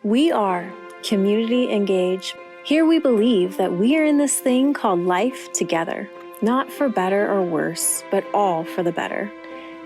We are Community Engage. Here we believe that we are in this thing called life together, not for better or worse, but all for the better.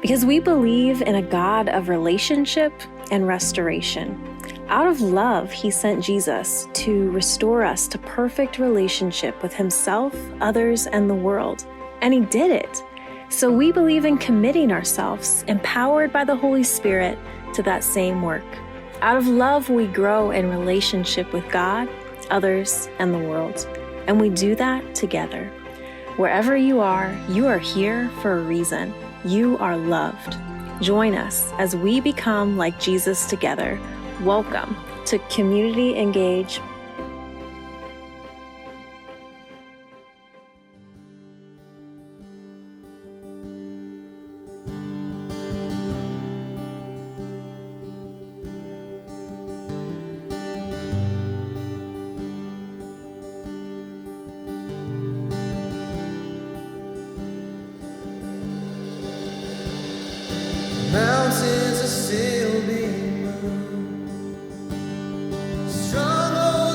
Because we believe in a God of relationship and restoration. Out of love, He sent Jesus to restore us to perfect relationship with Himself, others, and the world. And He did it. So we believe in committing ourselves, empowered by the Holy Spirit, to that same work. Out of love, we grow in relationship with God, others, and the world. And we do that together. Wherever you are here for a reason. You are loved. Join us as we become like Jesus together. Welcome to Community Engage. Mountains are still being moved. Strongholds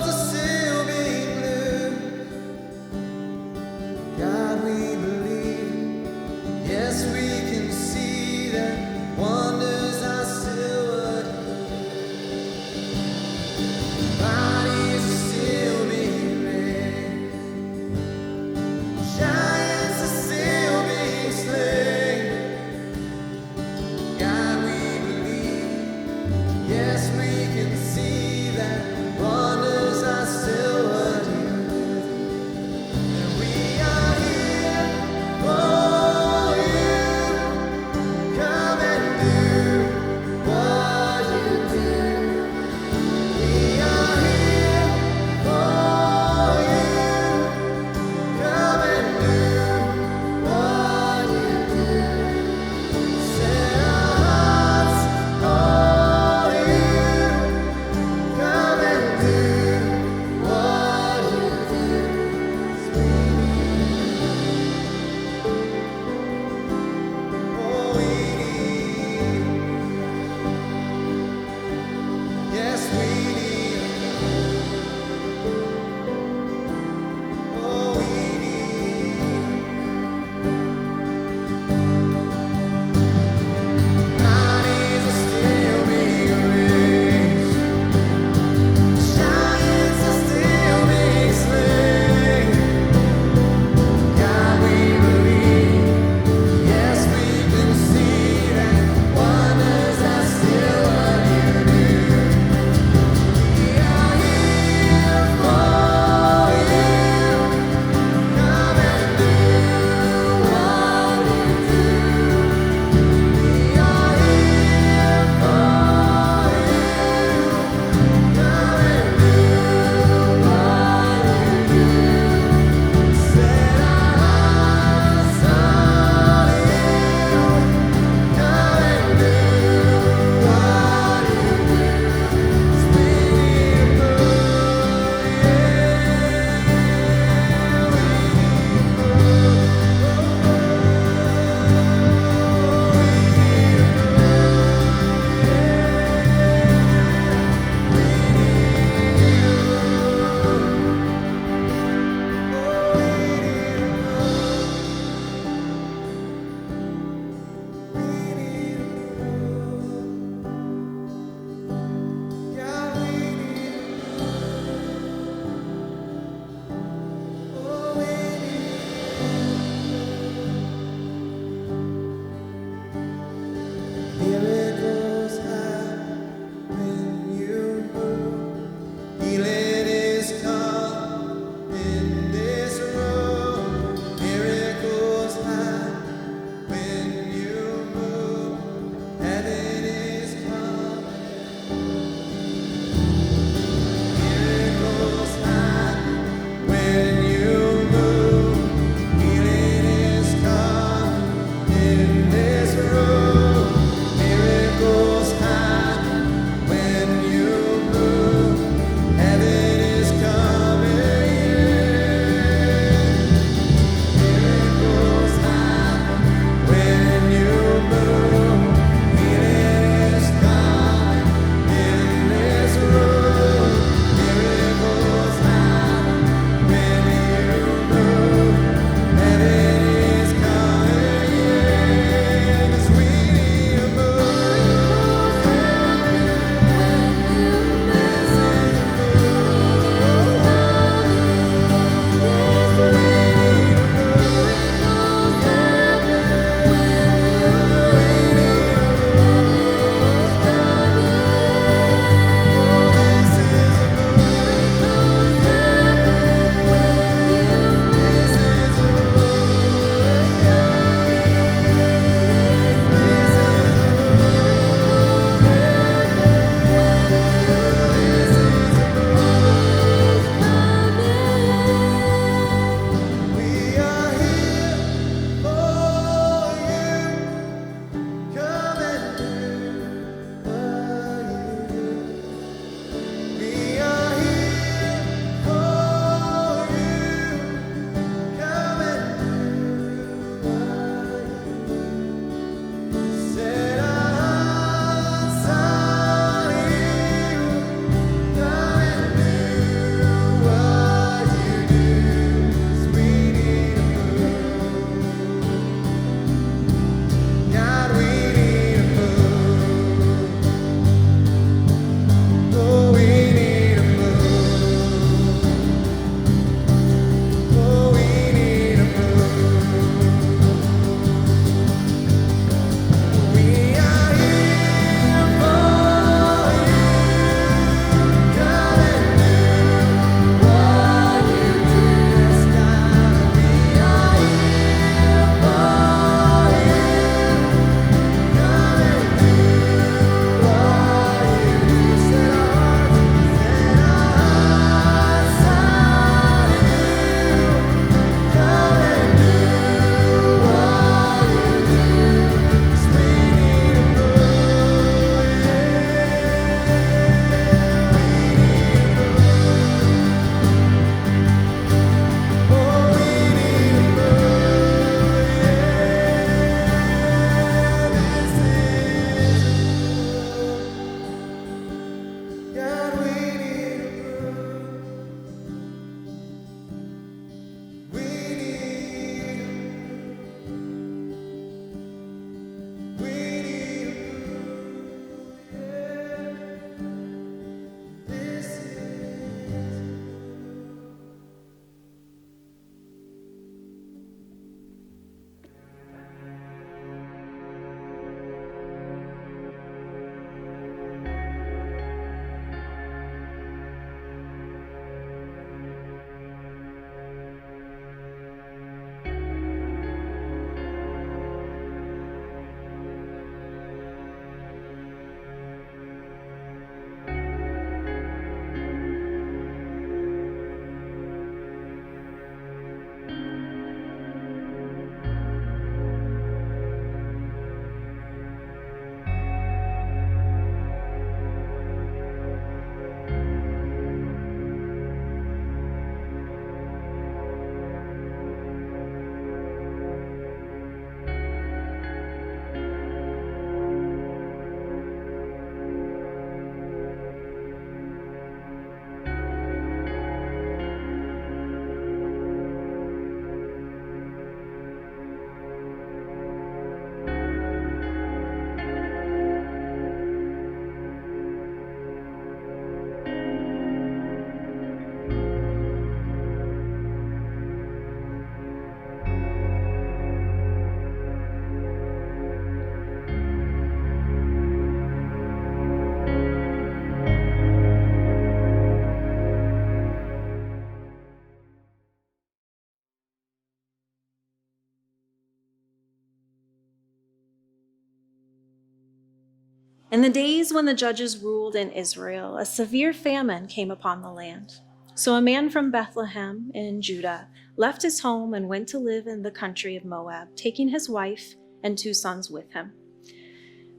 In the days when the judges ruled in Israel, a severe famine came upon the land. So a man from Bethlehem in Judah left his home and went to live in the country of Moab, taking his wife and 2 sons with him.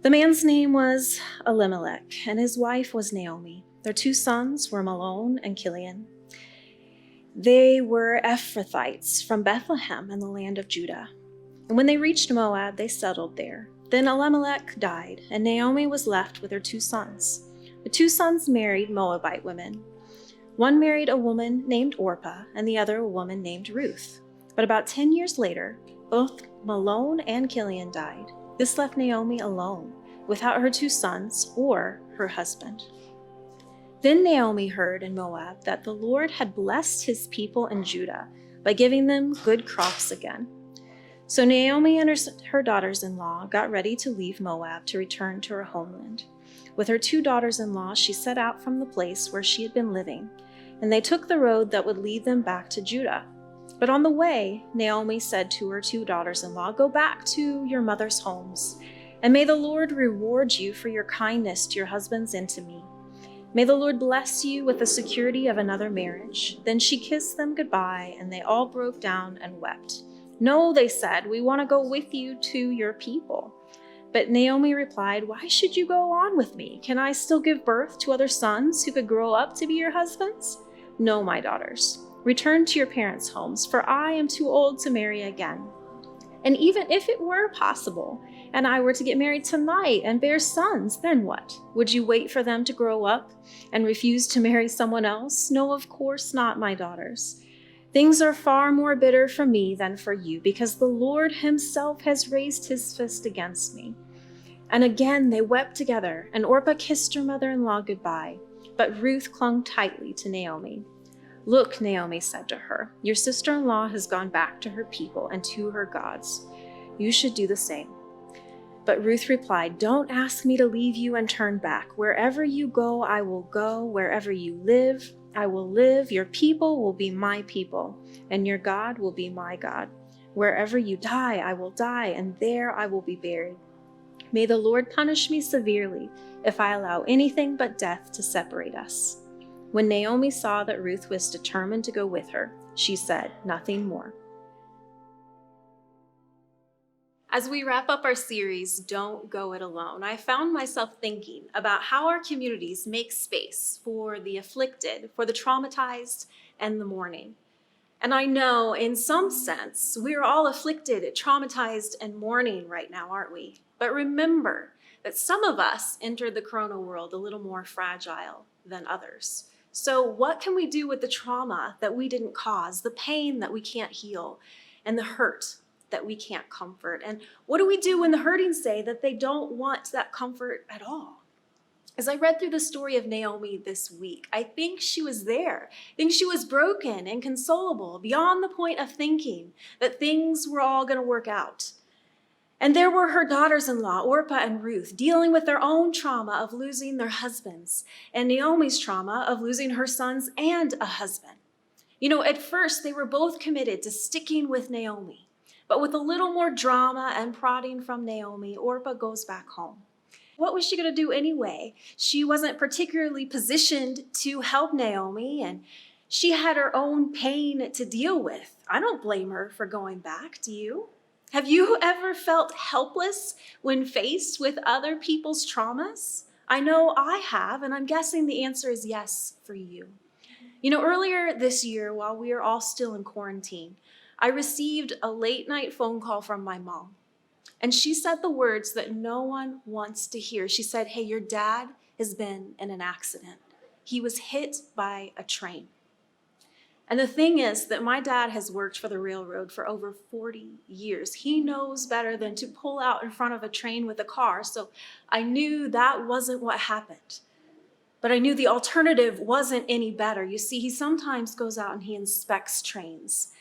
The man's name was Elimelech, and his wife was Naomi. Their 2 sons were Mahlon and Chilion. They were Ephrathites from Bethlehem in the land of Judah. And when they reached Moab, they settled there. Then Elimelech died, and Naomi was left with her 2 sons. The 2 sons married Moabite women. One married a woman named Orpah, and the other a woman named Ruth. But about 10 years later, both Mahlon and Chilion died. This left Naomi alone, without her 2 sons or her husband. Then Naomi heard in Moab that the Lord had blessed his people in Judah by giving them good crops again. So Naomi and her daughters-in-law got ready to leave Moab to return to her homeland. With her 2 daughters-in-law, she set out from the place where she had been living, and they took the road that would lead them back to Judah. But on the way, Naomi said to her 2 daughters-in-law, "Go back to your mother's homes, and may the Lord reward you for your kindness to your husbands and to me. May the Lord bless you with the security of another marriage." Then she kissed them goodbye, and they all broke down and wept. "No," they said, "we want to go with you to your people." But Naomi replied, "Why should you go on with me? Can I still give birth to other sons who could grow up to be your husbands? No, my daughters, return to your parents' homes, for I am too old to marry again. And even if it were possible, and I were to get married tonight and bear sons, then what? Would you wait for them to grow up and refuse to marry someone else? No, of course not, my daughters. Things are far more bitter for me than for you, because the Lord himself has raised his fist against me." And again they wept together, and Orpah kissed her mother-in-law goodbye, but Ruth clung tightly to Naomi. "Look," Naomi said to her, "your sister-in-law has gone back to her people and to her gods. You should do the same." But Ruth replied, "Don't ask me to leave you and turn back. Wherever you go, I will go. Wherever you live, I will live. Your people will be my people, and your God will be my God. Wherever you die, I will die, and there I will be buried. May the Lord punish me severely if I allow anything but death to separate us." When Naomi saw that Ruth was determined to go with her, she said nothing more. As we wrap up our series, Don't Go It Alone, I found myself thinking about how our communities make space for the afflicted, for the traumatized, and the mourning. And I know, in some sense, we're all afflicted, traumatized, and mourning right now, aren't we? But remember that some of us entered the corona world a little more fragile than others. So what can we do with the trauma that we didn't cause, the pain that we can't heal, and the hurt that we can't comfort? And what do we do when the hurting say that they don't want that comfort at all? As I read through the story of Naomi this week, I think she was there. I think she was broken and consolable beyond the point of thinking that things were all going to work out. And there were her daughters-in-law, Orpah and Ruth, dealing with their own trauma of losing their husbands, and Naomi's trauma of losing her sons and a husband. You know, at first they were both committed to sticking with Naomi, but with a little more drama and prodding from Naomi, Orpah goes back home. What was she going to do anyway? She wasn't particularly positioned to help Naomi, and she had her own pain to deal with. I don't blame her for going back, do you? Have you ever felt helpless when faced with other people's traumas? I know I have, and I'm guessing the answer is yes for you. You know, earlier this year, while we were all still in quarantine, I received a late night phone call from my mom. And she said the words that no one wants to hear. She said, "Hey, your dad has been in an accident. He was hit by a train." And the thing is that my dad has worked for the railroad for over 40 years. He knows better than to pull out in front of a train with a car. So I knew that wasn't what happened. But I knew the alternative wasn't any better. You see, he sometimes goes out and he inspects trains.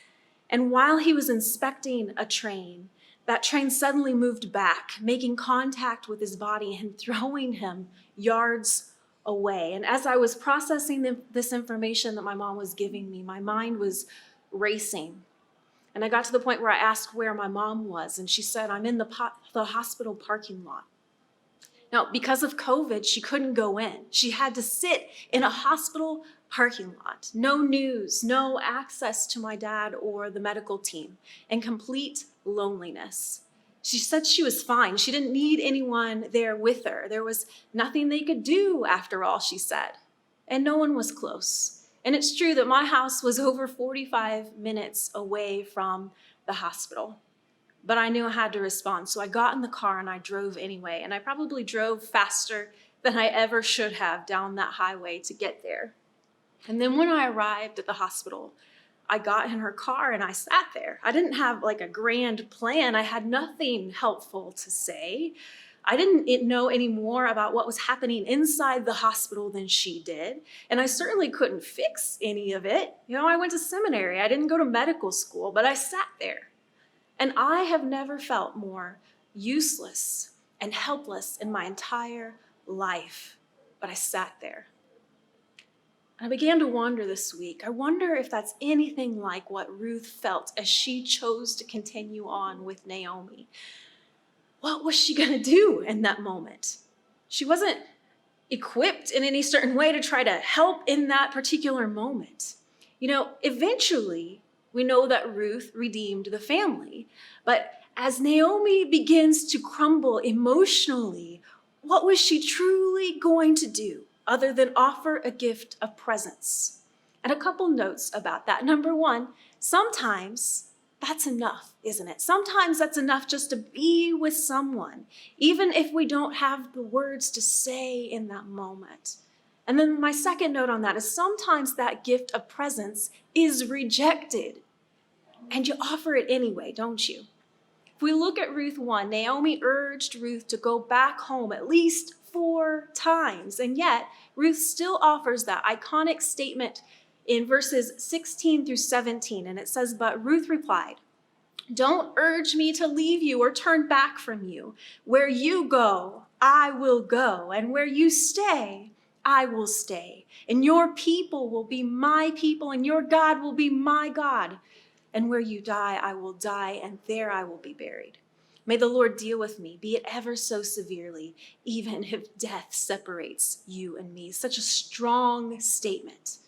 And while he was inspecting a train, that train suddenly moved back, making contact with his body and throwing him yards away. And as I was processing this information that my mom was giving me, my mind was racing. And I got to the point where I asked where my mom was, and she said, "I'm in the hospital parking lot." Now, because of COVID, she couldn't go in. She had to sit in a hospital parking lot. No news, no access to my dad or the medical team, and complete loneliness. She said she was fine. She didn't need anyone there with her. There was nothing they could do, after all, she said. And no one was close. And it's true that my house was over 45 minutes away from the hospital. But I knew I had to respond, so I got in the car and I drove anyway. And I probably drove faster than I ever should have down that highway to get there. And then when I arrived at the hospital, I got in her car and I sat there. I didn't have like a grand plan. I had nothing helpful to say. I didn't know any more about what was happening inside the hospital than she did. And I certainly couldn't fix any of it. I went to seminary. I didn't go to medical school, but I sat there. And I have never felt more useless and helpless in my entire life. But I sat there. I began to wonder this week, I wonder if that's anything like what Ruth felt as she chose to continue on with Naomi. What was she going to do in that moment? She wasn't equipped in any certain way to try to help in that particular moment. Eventually, we know that Ruth redeemed the family. But as Naomi begins to crumble emotionally, what was she truly going to do other than offer a gift of presence? And a couple notes about that. Number one, sometimes that's enough, isn't it? Sometimes that's enough just to be with someone, even if we don't have the words to say in that moment. And then my second note on that is sometimes that gift of presence is rejected. And you offer it anyway, don't you? If we look at Ruth 1, Naomi urged Ruth to go back home at least 4 times. And yet, Ruth still offers that iconic statement in verses 16 through 17. And it says, "But Ruth replied, 'Don't urge me to leave you or turn back from you. Where you go, I will go. And where you stay, I will stay. And your people will be my people, and your God will be my God. And where you die, I will die, and there I will be buried. May the Lord deal with me, be it ever so severely, even if death separates you and me.'" Such a strong statement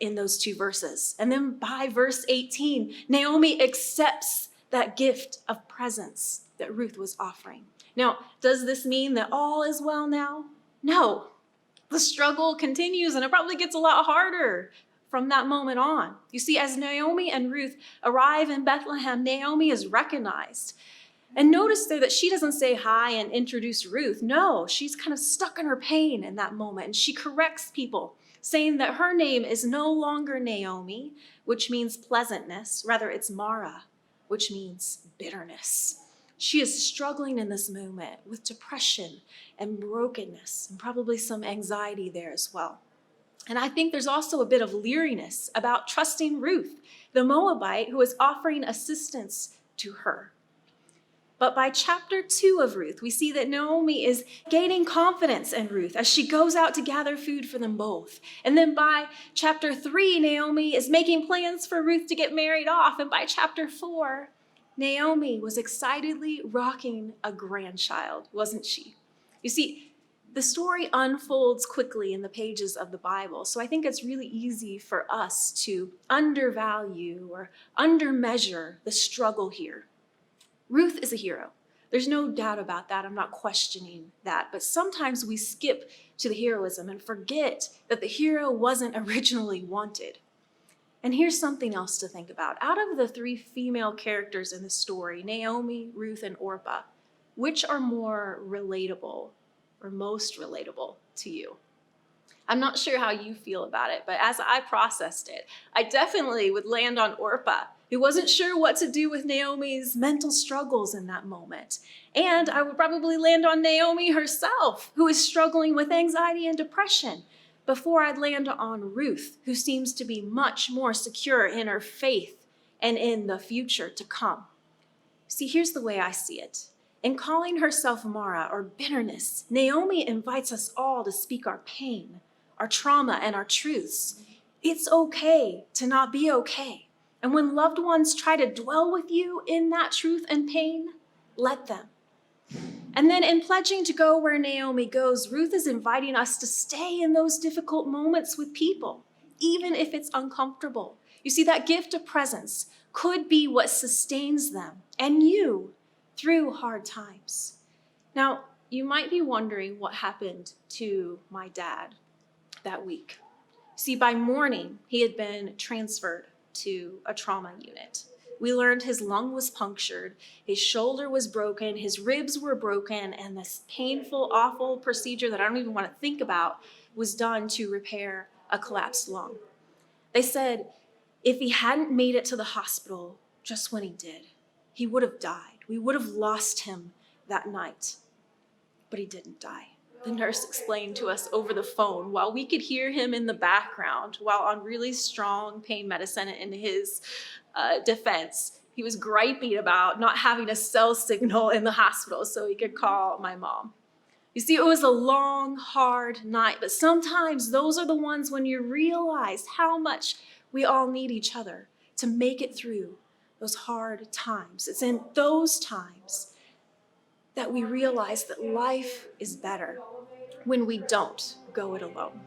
in those 2 verses. And then by verse 18, Naomi accepts that gift of presence that Ruth was offering. Now, does this mean that all is well now? No. The struggle continues, and it probably gets a lot harder from that moment on. You see, as Naomi and Ruth arrive in Bethlehem, Naomi is recognized. And notice there that she doesn't say hi and introduce Ruth. No, she's kind of stuck in her pain in that moment. And she corrects people, saying that her name is no longer Naomi, which means pleasantness. Rather, it's Mara, which means bitterness. She is struggling in this moment with depression and brokenness, and probably some anxiety there as well. And I think there's also a bit of leeriness about trusting Ruth, the Moabite, who is offering assistance to her. But by chapter 2 of Ruth, we see that Naomi is gaining confidence in Ruth as she goes out to gather food for them both. And then by chapter 3, Naomi is making plans for Ruth to get married off. And by chapter 4, Naomi was excitedly rocking a grandchild, wasn't she? You see, the story unfolds quickly in the pages of the Bible, so I think it's really easy for us to undervalue or undermeasure the struggle here. Ruth is a hero. There's no doubt about that. I'm not questioning that. But sometimes we skip to the heroism and forget that the hero wasn't originally wanted. And here's something else to think about. Out of the 3 female characters in the story, Naomi, Ruth, and Orpah, which are more relatable or most relatable to you? I'm not sure how you feel about it, but as I processed it, I definitely would land on Orpah, who wasn't sure what to do with Naomi's mental struggles in that moment. And I would probably land on Naomi herself, who is struggling with anxiety and depression, before I'd land on Ruth, who seems to be much more secure in her faith and in the future to come. See, here's the way I see it. In calling herself Mara, or bitterness, Naomi invites us all to speak our pain, our trauma, and our truths. It's okay to not be okay. And when loved ones try to dwell with you in that truth and pain, let them. And then in pledging to go where Naomi goes, Ruth is inviting us to stay in those difficult moments with people, even if it's uncomfortable. You see, that gift of presence could be what sustains them and you through hard times. Now, you might be wondering what happened to my dad that week. See, by morning, he had been transferred to a trauma unit. We learned his lung was punctured, his shoulder was broken, his ribs were broken, and this painful, awful procedure that I don't even want to think about was done to repair a collapsed lung. They said if he hadn't made it to the hospital just when he did, he would have died. We would have lost him that night. But he didn't die. The nurse explained to us over the phone while we could hear him in the background while on really strong pain medicine in his defense. He was griping about not having a cell signal in the hospital so he could call my mom. You see, it was a long, hard night, but sometimes those are the ones when you realize how much we all need each other to make it through those hard times. It's in those times that we realize that life is better when we don't go it alone.